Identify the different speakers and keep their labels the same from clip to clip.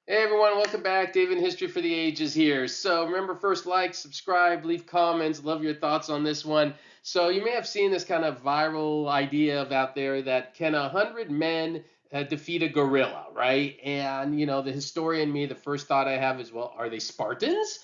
Speaker 1: Hey everyone, welcome back. David in History for the Ages here. So remember, first like, subscribe, leave comments. Love your thoughts on this one. So you may have seen this kind of viral idea out there that can 100 men defeat a gorilla, right? And the historian me, the first thought I have is, well, are they Spartans?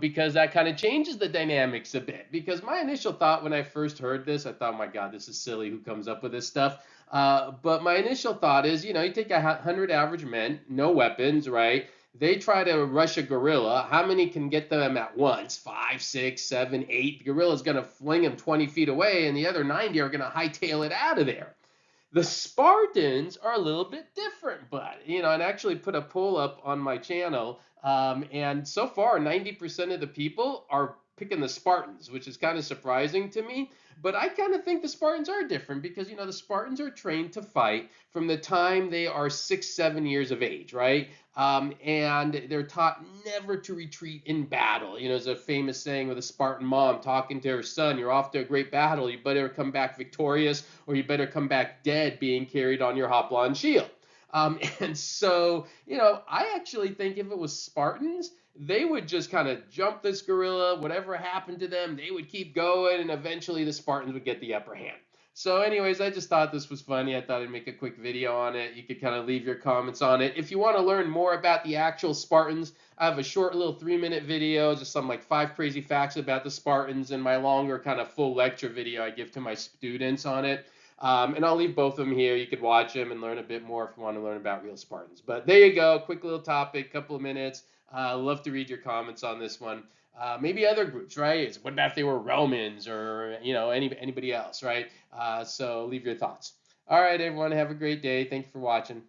Speaker 1: Because that kind of changes the dynamics a bit. Because my initial thought when I first heard this, I thought, oh my God, this is silly. Who comes up with this stuff? But my initial thought is, you take 100 average men, no weapons, right? They try to rush a gorilla. How many can get them at once? Five, six, seven, eight. The gorilla's going to fling him 20 feet away, and the other 90 are going to hightail it out of there. The Spartans are a little bit different, but and actually put a poll up on my channel, and so far 90% of the people are picking the Spartans, which is kind of surprising to me. But I kind of think the Spartans are different because the Spartans are trained to fight from the time they are 6, 7 years of age, right? And they're taught never to retreat in battle. There's a famous saying with a Spartan mom talking to her son, "You're off to a great battle. You better come back victorious, or you better come back dead, being carried on your hoplon shield." And so, I actually think if it was Spartans, they would just kind of jump this gorilla. Whatever happened to them, they would keep going, and eventually the Spartans would get the upper hand. So anyways, I just thought this was funny. I thought I'd make a quick video on it. You could kind of leave your comments on it. If you want to learn more about the actual Spartans, I have a short little 3-minute video, just some like 5 crazy facts about the Spartans, and my longer kind of full lecture video I give to my students on it. And I'll leave both of them here. You could watch them and learn a bit more if you want to learn about real Spartans. But there you go. Quick little topic, couple of minutes. Love to read your comments on this one. Maybe other groups, right? What about if they were Romans or anybody else, right? So leave your thoughts. All right, everyone, have a great day. Thank you for watching.